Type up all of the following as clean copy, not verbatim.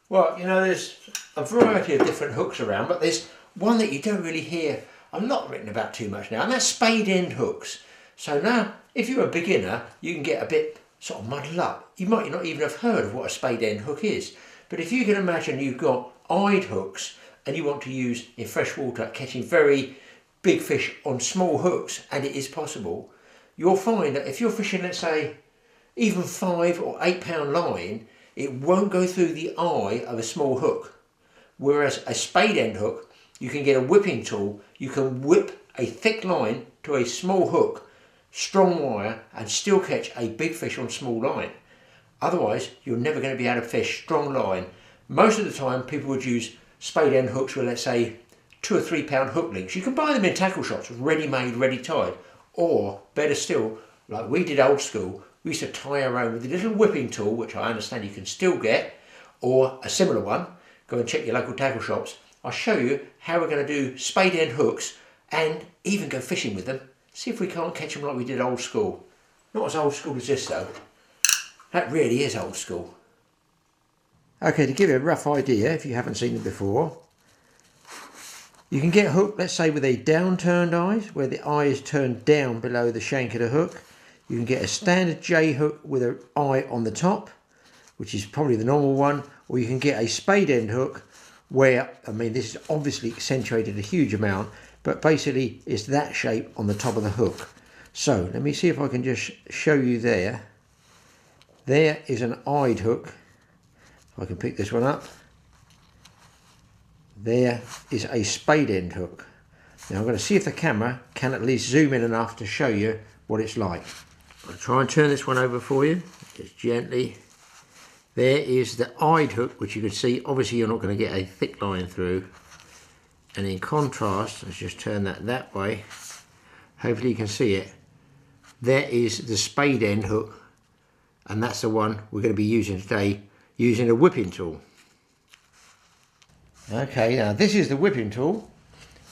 Well, you know, there's a variety of different hooks around, but there's one that you don't really hear a lot written about too much now, and that's spade end hooks. So now, if you're a beginner, you can get a bit sort of muddled up. You might not even have heard of what a spade end hook is. But if you can imagine you've got eyed hooks and you want to use in freshwater catching very big fish on small hooks, and it is possible, you'll find that if you're fishing, let's say, even 5 or 8 pound line, it won't go through the eye of a small hook. Whereas a spade end hook, you can get a whipping tool, you can whip a thick line to a small hook, strong wire, and still catch a big fish on small line. Otherwise, you're never going to be able to fish strong line. Most of the time, people would use spade end hooks with, let's say, 2 or 3 pound hook links. You can buy them in tackle shops, ready made, ready tied. Or, better still, like we did old school, we used to tie our own with a little whipping tool, which I understand you can still get, or a similar one. Go and check your local tackle shops. I'll show you how we're going to do spade end hooks and even go fishing with them. See if we can't catch them like we did old school. Not as old school as this though. That really is old school. Okay, to give you a rough idea, if you haven't seen it before, you can get hooked, let's say, with a down-turned eye, where the eye is turned down below the shank of the hook. You can get a standard J hook with an eye on the top, which is probably the normal one, or you can get a spade end hook where, I mean, this is obviously accentuated a huge amount, but basically it's that shape on the top of the hook. So let me see if I can just show you there. There is an eyed hook. If I can pick this one up. There is a spade end hook. Now I'm going to see if the camera can at least zoom in enough to show you what it's like. I'll try and turn this one over for you, just gently. There is the eyed hook, which you can see, obviously you're not going to get a thick line through. And in contrast, let's just turn that way. Hopefully you can see it. There is the spade end hook, and that's the one we're going to be using today, using a whipping tool. Okay, now this is the whipping tool.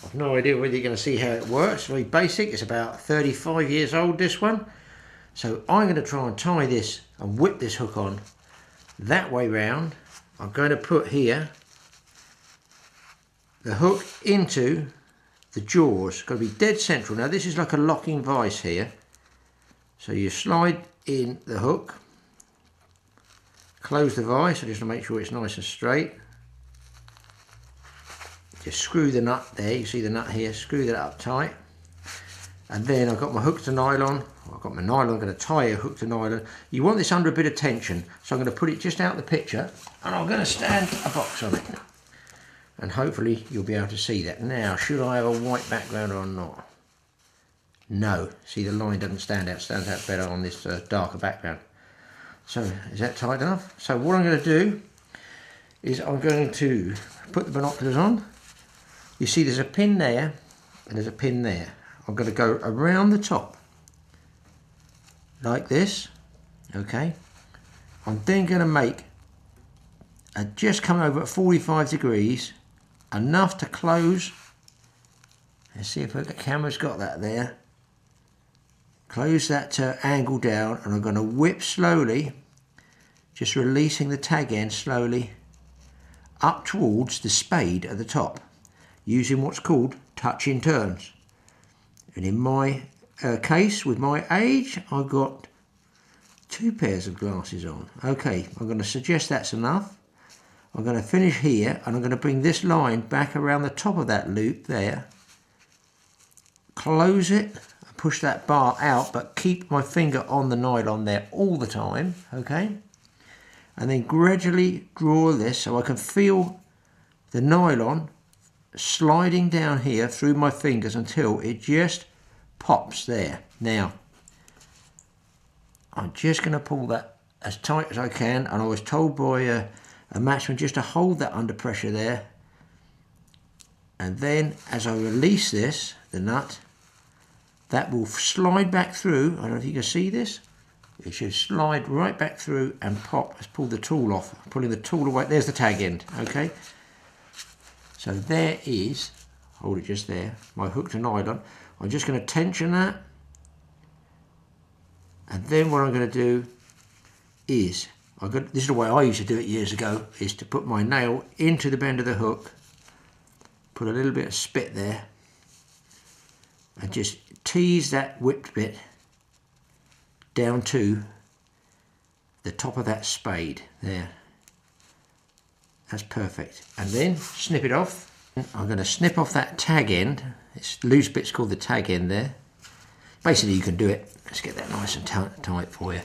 I've no idea whether you're going to see how it works. Very basic. It's about 35 years old, this one. So I'm going to try and tie this and whip this hook on that way round. I'm going to put here the hook into the jaws. It's got to be dead central. Now this is like a locking vise here. So you slide in the hook, close the vise, just to make sure it's nice and straight. Just screw the nut there, you see the nut here, screw that up tight. And then I've got my hook to nylon. I've got my nylon, I'm going to tie a hook to nylon. You want this under a bit of tension, so I'm going to put it just out the picture and I'm going to stand a box on it. And hopefully you'll be able to see that. Now, should I have a white background or not? No, see the line doesn't stand out, stands out better on this darker background. So, is that tight enough? So what I'm going to do is I'm going to put the binoculars on. You see there's a pin there and there's a pin there. I'm going to go around the top like this, okay. I'm then going to make just come over at 45 degrees, enough to close. Let's see if the camera's got that there. Close that angle down, and I'm going to whip slowly, just releasing the tag end slowly up towards the spade at the top, using what's called touching turns. And in my case, with my age, I've got 2 pairs of glasses on. Okay, I'm going to suggest that's enough. I'm going to finish here, and I'm going to bring this line back around the top of that loop there, close it, and push that bar out, but keep my finger on the nylon there all the time, okay? And then gradually draw this so I can feel the nylon sliding down here through my fingers until it just pops there. Now, I'm just going to pull that as tight as I can, and I was told by a matchman just to hold that under pressure there, and then as I release this, the nut, that will slide back through. I don't know if you can see this. It should slide right back through and pop. Let's pull the tool off. I'm pulling the tool away. There's the tag end, okay? So there is, hold it just there, my hook to nylon. I'm just going to tension that, and then what I'm going to do is this is the way I used to do it years ago, is to put my nail into the bend of the hook, put a little bit of spit there, and just tease that whipped bit down to the top of that spade there. That's perfect. And then snip it off. I'm going to snip off that tag end. This loose bit's called the tag end there. Basically you can do it. Let's get that nice and tight for you.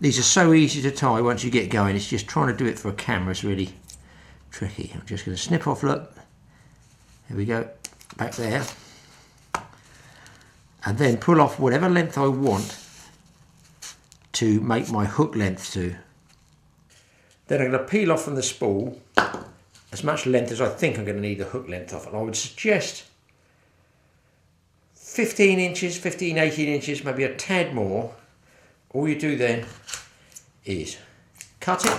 These are so easy to tie once you get going. It's just trying to do it for a camera is really tricky. I'm just going to snip off, look. Here we go, back there. And then pull off whatever length I want to make my hook length to. Then I'm going to peel off from the spool as much length as I think I'm going to need the hook length off. And I would suggest 15 inches, 15, 18 inches, maybe a tad more. All you do then is cut it,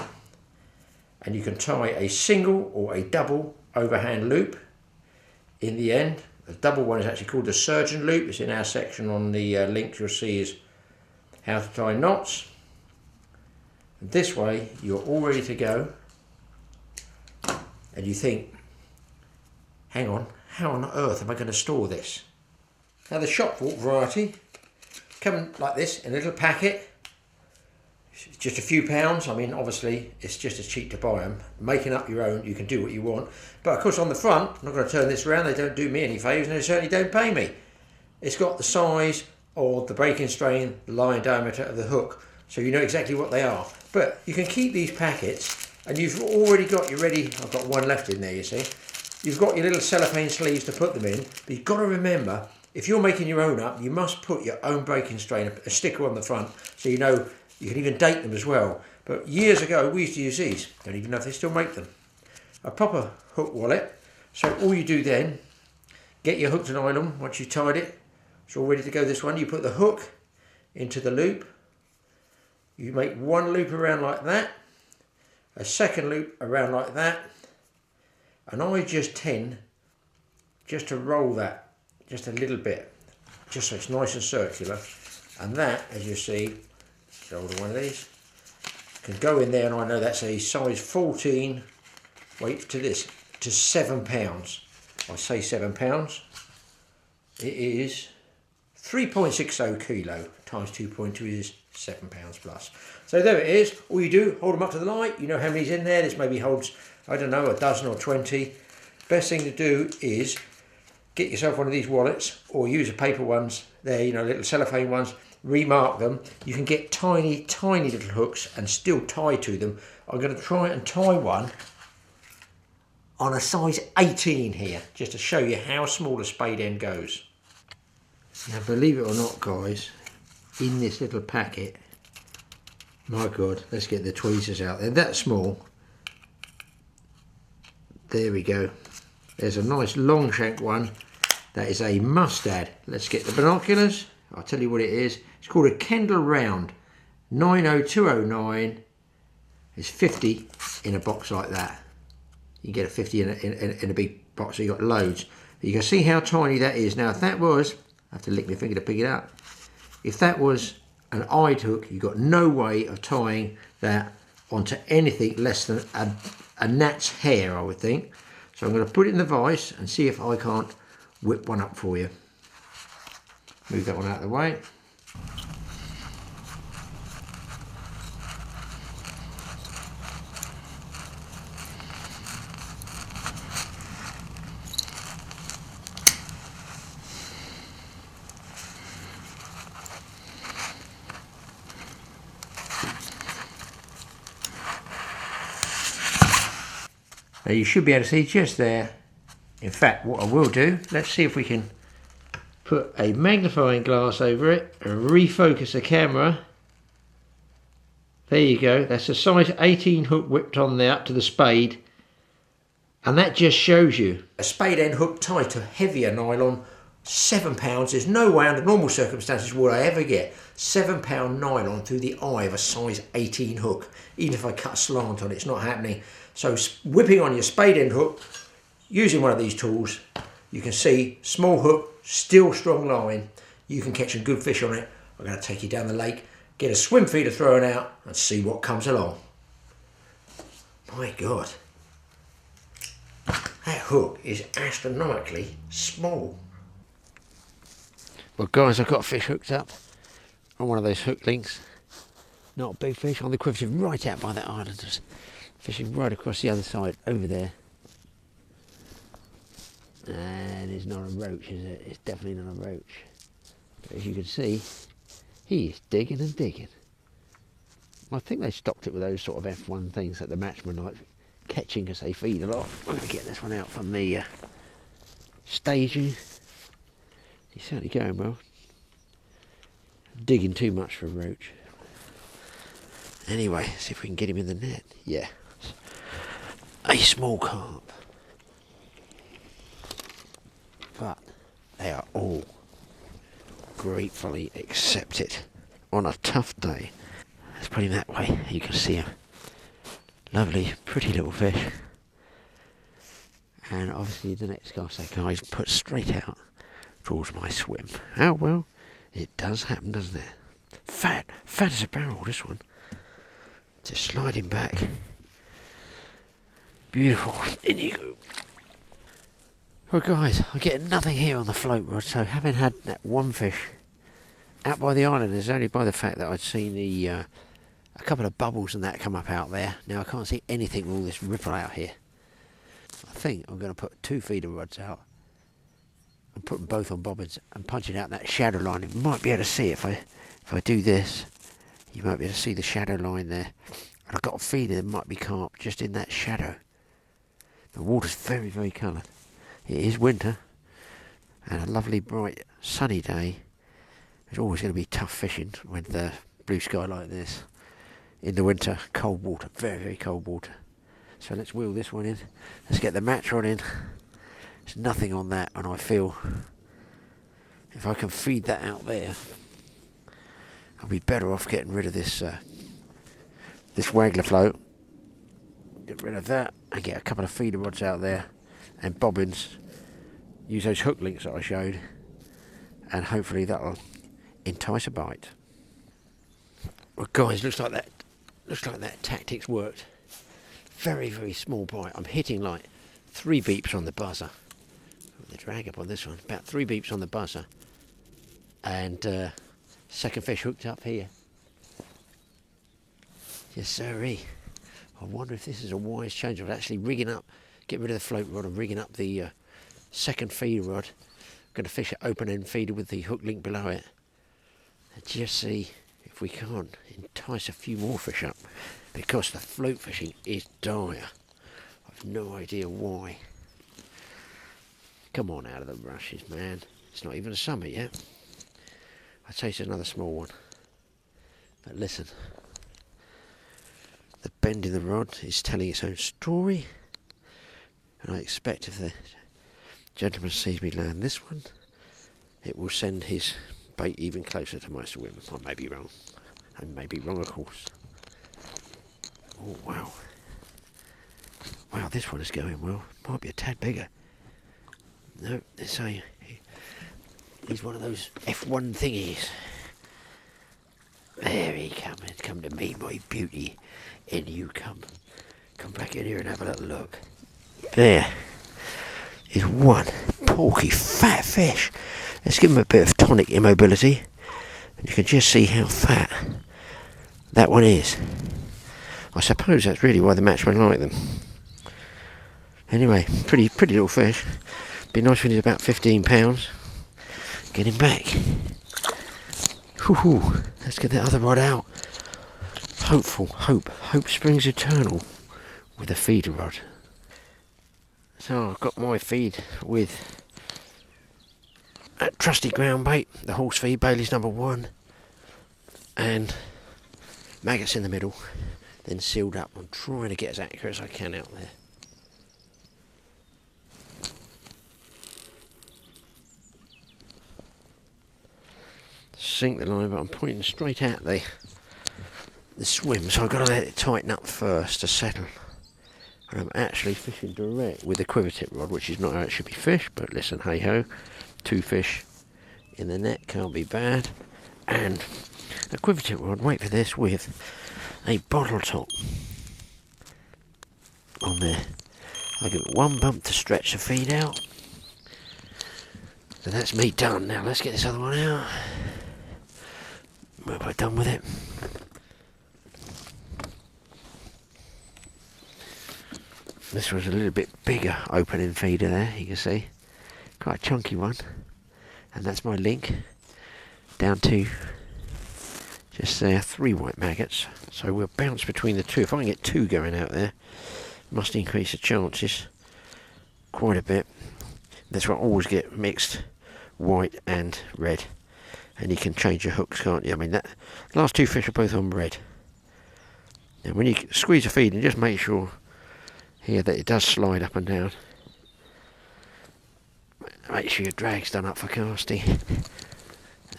and you can tie a single or a double overhand loop in the end. The double one is actually called the surgeon loop. It's in our section on the links you'll see is how to tie knots. And this way you're all ready to go, and you think, hang on, how on earth am I going to store this? Now the shop vault variety come like this in a little packet. It's just a few pounds. I mean, obviously it's just as cheap to buy them. Making up your own, you can do what you want. But of course on the front, I'm not going to turn this around, they don't do me any favours, and they certainly don't pay me. It's got the size of the breaking strain, the line diameter of the hook, so you know exactly what they are. But you can keep these packets, and you've already got, you're ready, I've got one left in there, you see. You've got your little cellophane sleeves to put them in, but you've got to remember, if you're making your own up, you must put your own breaking strain, a sticker on the front, so you know, you can even date them as well. But years ago, we used to use these. Don't even know if they still make them. A proper hook wallet. So all you do then, get your hook to nylon once you've tied it. It's all ready to go, this one. You put the hook into the loop. You make one loop around like that. A second loop around like that. And I just tend just to roll that just a little bit, just so it's nice and circular. And that, as you see, older one of these, can go in there, and I know that's a size 14, wait to this, to 7 pounds. I say 7 pounds, it is 3.60 kilo times 2.2 is 7 pounds plus. So there it is. All you do, hold them up to the light, you know how many's in there. This maybe holds, I don't know, a dozen or 20. Best thing to do is get yourself one of these wallets, or use the paper ones there, you know, little cellophane ones. Remark them. You can get tiny little hooks and still tie to them. I'm going to try and tie one on a size 18 here, just to show you how small a spade end goes. Now believe it or not guys, in this little packet, my god, let's get the tweezers out. They're that small. There we go. There's a nice long shank one. That is a must-add. Let's get the binoculars. I'll tell you what it is. It's called a Kendall Round 90209. It's 50 in a box like that. You get a 50 in a big box, so you've got loads. You can see how tiny that is. Now if that was, I have to lick my finger to pick it up. If that was an eyed hook, you've got no way of tying that onto anything less than a gnat's hair, I would think. So I'm going to put it in the vise and see if I can't whip one up for you. Move that one out of the way. Now you should be able to see just there. In fact, what I will do, let's see if we can put a magnifying glass over it and refocus the camera. There you go, that's a size 18 hook whipped on there up to the spade, and that just shows you a spade end hook tied to heavier nylon. 7 pounds. There's no way under normal circumstances would I ever get 7 pound nylon through the eye of a size 18 hook. Even if I cut a slant on it, it's not happening. So whipping on your spade end hook using one of these tools, you can see small hook, still strong line. You can catch some good fish on it. I'm going to take you down the lake, get a swim feeder thrown out and see what comes along. My God, that hook is astronomically small. Well guys, I've got a fish hooked up on one of those hook links. Not a big fish, on the equivalent right out by that island, just fishing right across the other side over there. And it's not a roach, is it? It's definitely not a roach. But as you can see, he's digging and digging. I think they stocked it with those sort of F1 things that the matchmen like catching because they feed a lot. I'm going to get this one out from the staging. He's certainly going well. Digging too much for a roach. Anyway, see if we can get him in the net. Yeah. A small carp. But they are all gratefully accepted on a tough day. Let's put him that way. You can see him. Lovely, pretty little fish. And obviously the next cast that guy's put straight out towards my swim. Oh well, it does happen, doesn't it? Fat as a barrel, this one. Just sliding back. Beautiful. In you go. Well guys, I'm getting nothing here on the float rod, so having had that one fish out by the island is only by the fact that I'd seen the a couple of bubbles and that come up out there. Now I can't see anything with all this ripple out here. I think I'm going to put 2 feeder rods out and put them both on bobbins and punch it out that shadow line. You might be able to see it if I do this. You might be able to see the shadow line there. And I've got a feeling there might be carp just in that shadow. The water's very, very coloured. It is winter and a lovely bright sunny day. It's always going to be tough fishing with the blue sky like this. In the winter, cold water, very, very cold water. So let's wheel this one in. Let's get the match rod in. There's nothing on that, and I feel if I can feed that out there, I'll be better off getting rid of this this waggler float. Get rid of that and get a couple of feeder rods out there and bobbins. Use those hook links that I showed, and hopefully that'll entice a bite. Well guys, looks like that tactics worked. Very, very small bite. I'm hitting like 3 beeps on the buzzer. The drag up on this one, about 3 beeps on the buzzer, and second fish hooked up here. Yes sirree. I wonder if this is a wise change of actually rigging up, get rid of the float rod and rigging up the second feeder rod. I'm going to fish an open end feeder with the hook link below it and just see if we can't entice a few more fish up, because the float fishing is dire. I've no idea why. Come on out of the rushes, man. It's not even summer yet. I'd say it's another small one. But listen, the bend in the rod is telling its own story, and I expect if the gentleman sees me land this one, it will send his bait even closer to my swim. I may be wrong. I may be wrong, of course. Oh, wow. Wow, this one is going well. Might be a tad bigger. No, it's he's one of those F1 thingies. There he comes. Come to me, my beauty. In you come. Come back in here and have a little look. There is one porky fat fish. Let's give him a bit of tonic immobility. And you can just see how fat that one is. I suppose that's really why the matchmen like them. Anyway, pretty little fish. Be nice when he's about 15 pounds. Get him back. Whoo-hoo. Let's get the other rod out. Hope springs eternal with a feeder rod. So I've got my feed with a trusty ground bait, the horse feed, Bailey's number 1, and maggots in the middle, then sealed up. I'm trying to get as accurate as I can out there. Sink the line, but I'm pointing straight at the swim, so I've got to let it tighten up first to settle. And I'm actually fishing direct with the quiver tip rod, which is not how it should be fished, but listen, hey ho, 2 fish in the net can't be bad. And a quiver tip rod, wait for this, with a bottle top. on there. I'll give it one bump to stretch the feed out. So that's me done. Now let's get this other one out. Where have I done with it? This was a little bit bigger opening feeder there, you can see. Quite a chunky one. And that's my link down to just there, 3 white maggots. So we'll bounce between the two. If I can get 2 going out there, must increase the chances quite a bit. That's why I always get mixed white and red. And you can change your hooks, can't you? I mean, that last 2 fish are both on red. And when you squeeze the feed, and just make sure here that it does slide up and down. Make sure your drag's done up for casting.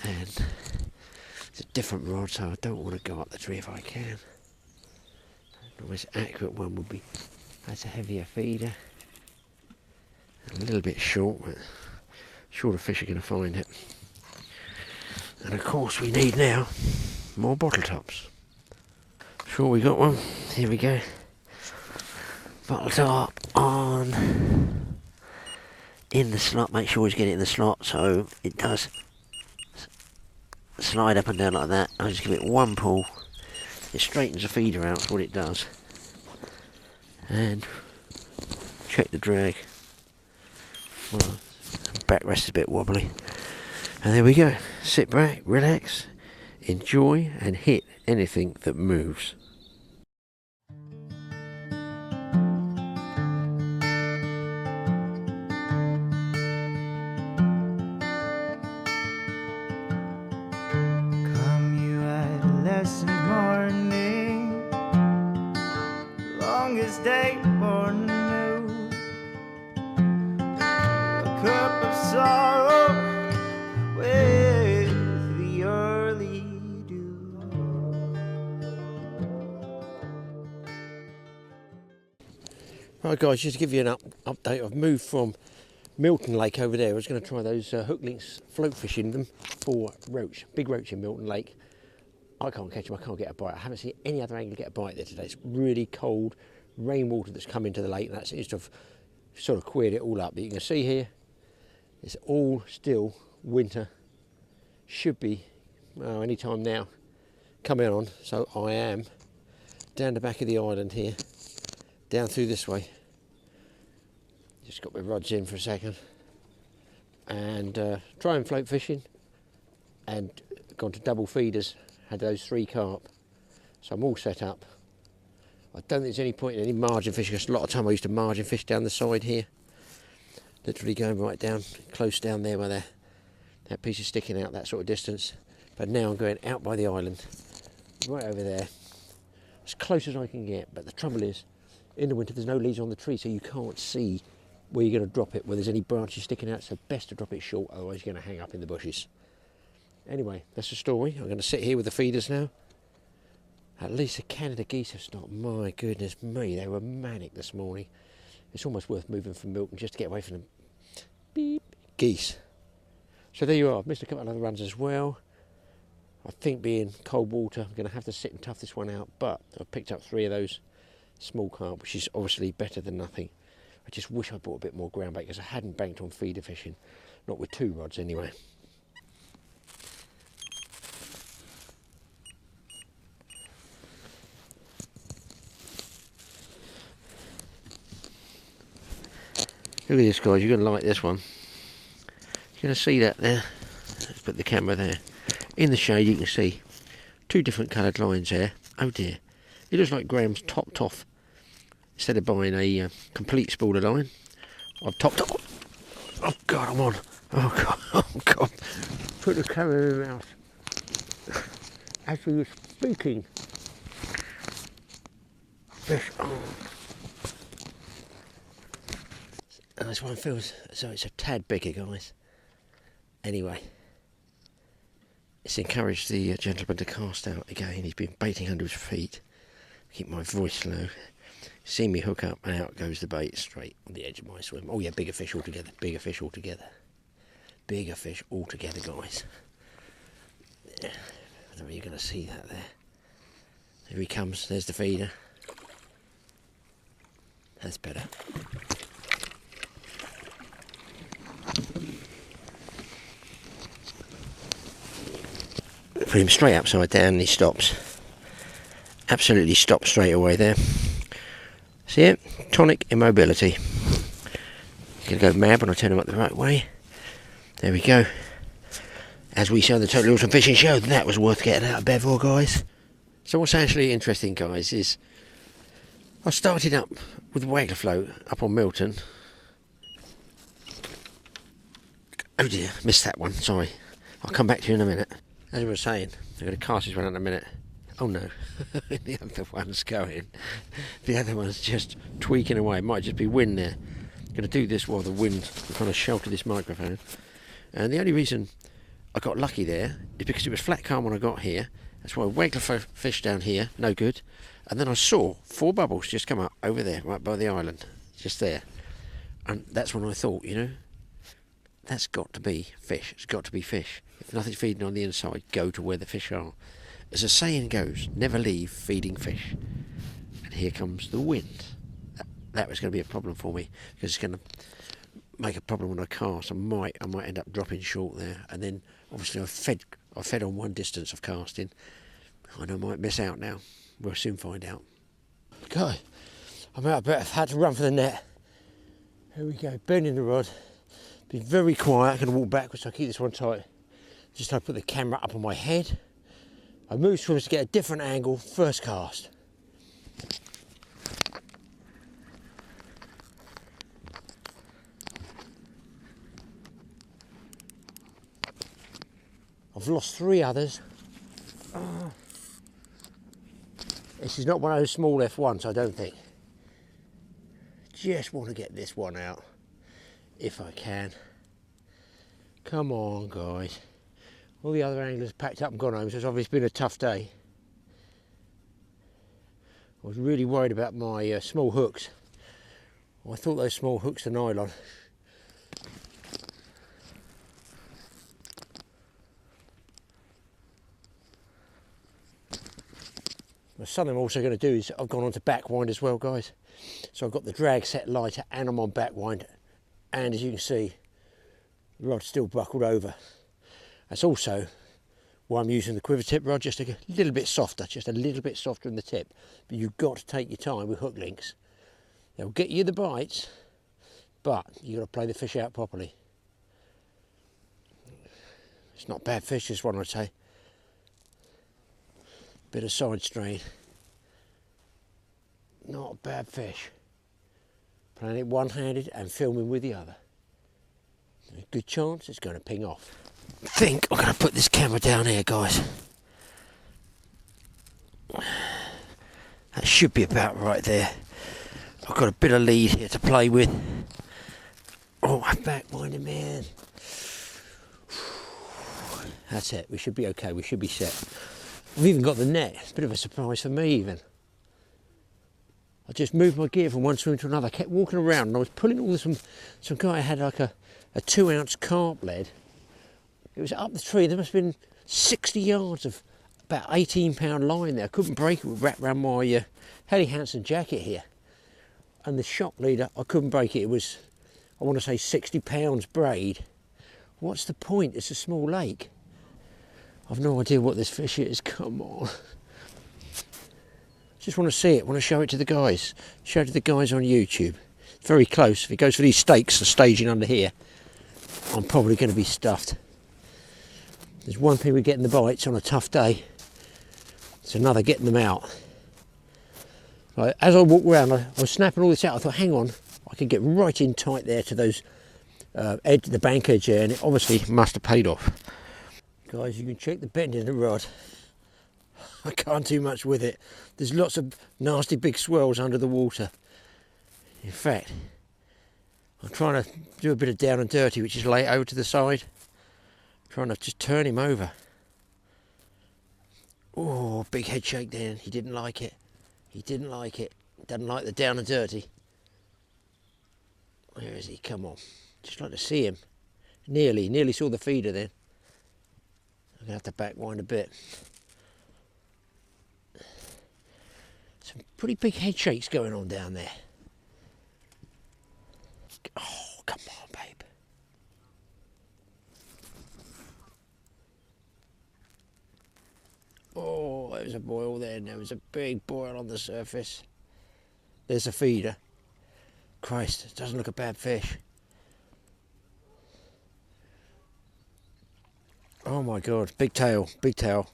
And it's a different rod, so I don't want to go up the tree if I can. The most accurate one would be, that's a heavier feeder. A little bit short, but shorter fish are going to find it. And of course we need now more bottle tops. Sure, we got one. Here we go. Bottle top on. In the slot. Make sure you get it in the slot so it does slide up and down like that. I'll just give it one pull. It straightens the feeder out, that's what it does. And check the drag. Well, backrest is a bit wobbly. And there we go. Sit back, relax, enjoy and hit anything that moves. Come you adolescent morning, longest day born anew, a cup of sorrow with the early dew. Right guys, just to give you an update, I've moved from Milton Lake over there. I was going to try those hook links float fishing them for roach, big roach in Milton Lake. I can't catch them, I can't get a bite. I haven't seen any other angler get a bite there today. It's really cold rainwater that's come into the lake, and that seems to have sort of queered it all up. But you can see here, it's all still winter. Should be, well, any time now, coming on. So I am down the back of the island here, down through this way. Just got my rods in for a second and trying float fishing, and gone to double feeders, had those 3 carp, so I'm all set up. I don't think there's any point in any margin fishing, because a lot of time I used to margin fish down the side here, literally going right down, close down there where that piece is sticking out, that sort of distance. But now I'm going out by the island, right over there, as close as I can get. But the trouble is, in the winter there's no leaves on the tree, so you can't see where you're going to drop it, where there's any branches sticking out, so best to drop it short, otherwise you're going to hang up in the bushes. Anyway, that's the story. I'm going to sit here with the feeders now. At least the Canada geese have stopped. My goodness me, they were manic this morning. It's almost worth moving from Milton just to get away from them beep geese. So there you are. I've missed a couple of other runs as well. I think being cold water, I'm going to have to sit and tough this one out, but I've picked up 3 of those small carp, which is obviously better than nothing. I just wish I brought a bit more ground bait, because I hadn't banked on feeder fishing, not with 2 rods anyway. Look at this, guys, you're going to like this one. You're going to see that there. Let's put the camera there. In the shade you can see 2 different coloured lines there. Oh dear. It looks like Graham's topped off. Instead of buying a complete spooler line, I've topped off. Oh God, I'm on. Oh God, oh God. Put the camera in my mouth. As we were speaking. Fish on. And this one feels as though it's a tad bigger, guys. Anyway, it's encouraged the gentleman to cast out again. He's been baiting under his feet. Keep my voice low. See me hook up and out goes the bait straight on the edge of my swim. Oh yeah, bigger fish altogether, bigger fish altogether. Bigger fish altogether, guys. Yeah, I don't know if you're going to see that there. There he comes, there's the feeder. That's better. Put him straight upside down and he stops. Absolutely stops straight away there. See it? Tonic immobility. He's going to go mad when I turn him up the right way. There we go. As we saw in the Totally Awesome Fishing Show, that was worth getting out of bed for, guys. So what's actually interesting, guys, is I started up with Waggler float up on Milton. Oh dear, missed that one, sorry. I'll come back to you in a minute. As I was saying, I'm going to cast this one out in a minute. Oh no, the other one's going. The other one's just tweaking away. It might just be wind there. I'm going to do this while the wind kind of shelter this microphone. And the only reason I got lucky there is because it was flat calm when I got here. That's why Waggler fish down here, no good. And then I saw 4 bubbles just come up over there, right by the island, just there. And that's when I thought, you know, that's got to be fish. It's got to be fish. If nothing's feeding on the inside, go to where the fish are. As the saying goes, never leave feeding fish. And here comes the wind. That was going to be a problem for me, because it's going to make a problem when I cast. I might end up dropping short there. And then obviously I fed on one distance of casting, and I might miss out now. We'll soon find out. God, I'm out of breath. Had to run for the net. Here we go, bending the rod. Be very quiet. I'm going to walk backwards so I keep this one tight. Just I put the camera up on my head. I move swims to get a different angle. First cast. I've lost 3 others. This is not one of those small F1s, I don't think. Just want to get this one out, if I can. Come on, guys. All the other anglers packed up and gone home, so it's obviously been a tough day. I was really worried about my small hooks. I thought those small hooks are nylon. Something I'm also going to do is I've gone on to backwind as well, guys. So I've got the drag set lighter and I'm on backwind, and as you can see, the rod's still buckled over. That's also why I'm using the quiver tip rod, just a little bit softer, just a little bit softer in the tip. But you've got to take your time with hook links. They'll get you the bites, but you've got to play the fish out properly. It's not bad fish, this one, I'd say. Bit of side strain. Not a bad fish. Playing it one-handed and filming with the other. A good chance it's going to ping off. I think I'm going to put this camera down here, guys. That should be about right there. I've got a bit of lead here to play with. Oh, I'm backwinding, man. That's it. We should be okay. We should be set. We've even got the net. It's a bit of a surprise for me even. I just moved my gear from one swim to another. I kept walking around and I was pulling all this from some guy had like a 2-ounce carp lead. It was up the tree. There must have been 60 yards of about 18-pound line there. I couldn't break it. It was wrapped around my Helly Hansen jacket here. And the shock leader, I couldn't break it. It was, I want to say 60 pounds braid. What's the point? It's a small lake. I've no idea what this fish is, come on. Just want to see it, want to show it to the guys. Show it to the guys on YouTube. It's very close. If it goes for these stakes, the staging under here, I'm probably going to be stuffed. There's one thing with getting the bites on a tough day. It's another getting them out. Right, as I walked around, I was snapping all this out. I thought, hang on, I can get right in tight there to those the bank edge there, and it obviously must have paid off. Guys, you can check the bend in the rod. I can't do much with it. There's lots of nasty big swirls under the water. In fact, I'm trying to do a bit of down and dirty, which is lay it over to the side. Trying to just turn him over. Oh, big head shake down. He didn't like it. He didn't like it. Doesn't like the down and dirty. Where is he? Come on. Just like to see him. Nearly saw the feeder then. I'm going to have to backwind a bit. Some pretty big head shakes going on down there. was a boil there, and there was a big boil on the surface. There's a feeder. Christ, it doesn't look a bad fish. Oh my God, big tail, big tail.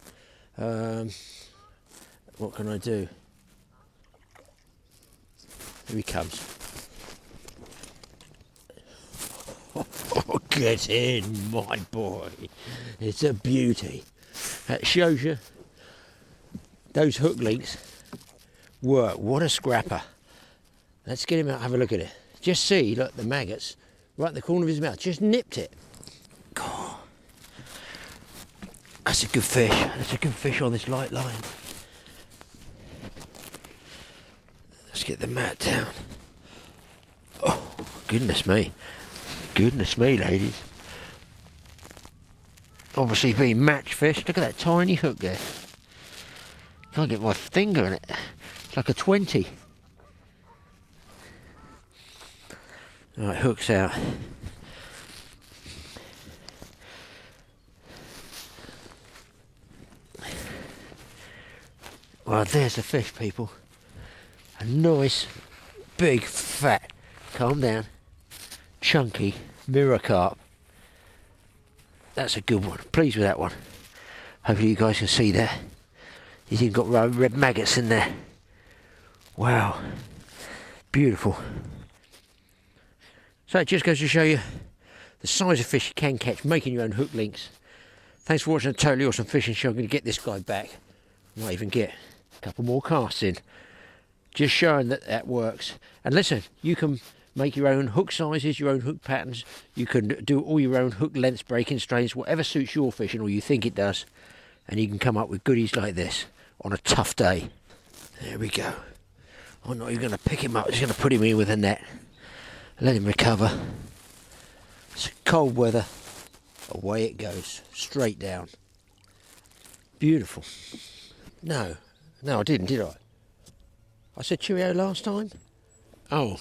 What can I do? Here he comes. Oh, get in, my boy. It's a beauty. That shows you those hook links work. What a scrapper. Let's get him out, have a look at it. Just see, look, the maggots right in the corner of his mouth. Just nipped it. God. That's a good fish. That's a good fish on this light line. Let's get the mat down. Oh, goodness me. Goodness me, ladies. Obviously being match fish. Look at that tiny hook there. Can't get my finger in it. It's like a 20. Right, hook's out. Well, there's the fish, people. A nice, big, fat, calm down, chunky mirror carp. That's a good one. Pleased with that one. Hopefully you guys can see that. He's even got red maggots in there. Wow. Beautiful. So it just goes to show you the size of fish you can catch making your own hook links. Thanks for watching a totally awesome fishing show. I'm going to get this guy back. Might even get a couple more casts in. Just showing that that works. And listen, you can make your own hook sizes, your own hook patterns. You can do all your own hook lengths, breaking strains, whatever suits your fishing or you think it does. And you can come up with goodies like this on a tough day. There we go. I'm not even going to pick him up. I'm just going to put him in with a net. Let him recover. It's cold weather. Away it goes. Straight down. Beautiful. No, I didn't, did I? I said cheerio last time? Oh,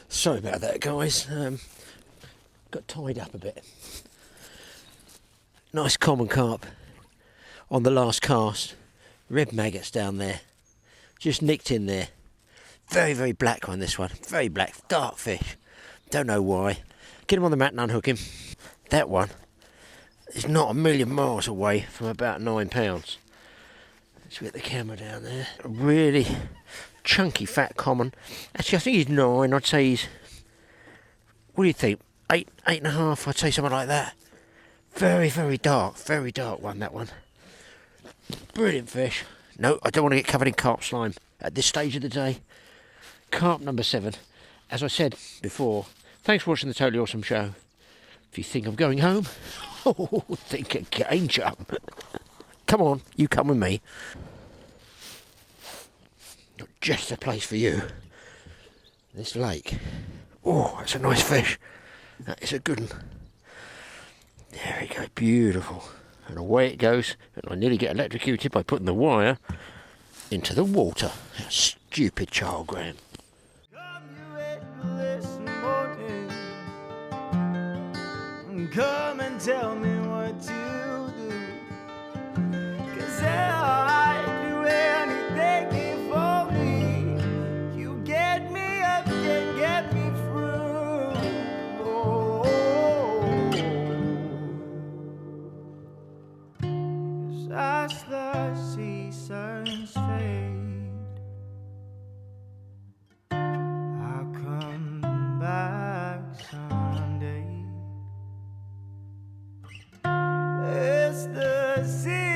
sorry about that, guys. Got tied up a bit. Nice common carp on the last cast. Red maggots down there. Just nicked in there. Very, very black one, this one. Very black, dark fish. Don't know why. Get him on the mat and unhook him. That one is not a million miles away from about 9 pounds. Let's get the camera down there. A really chunky, fat common. Actually, I think he's 9. I'd say he's... What do you think? 8.5. I'd say something like that. Very, very dark one, that one. Brilliant fish. No, I don't want to get covered in carp slime at this stage of the day. Carp number 7. As I said before, thanks for watching the Totally Awesome Show. If you think I'm going home, oh, think again, chum. Come on, you come with me. Not just the place for you. This lake. Oh, that's a nice fish. That is a good one. There we go, beautiful. And away it goes. And I nearly get electrocuted by putting the wire into the water. How stupid child, Graeme. Come and tell me what to do, 'cause I'd do anything for me. You get me up and get me through. Oh, 'cause as the seasons fade, I'll come back someday. It's the sea.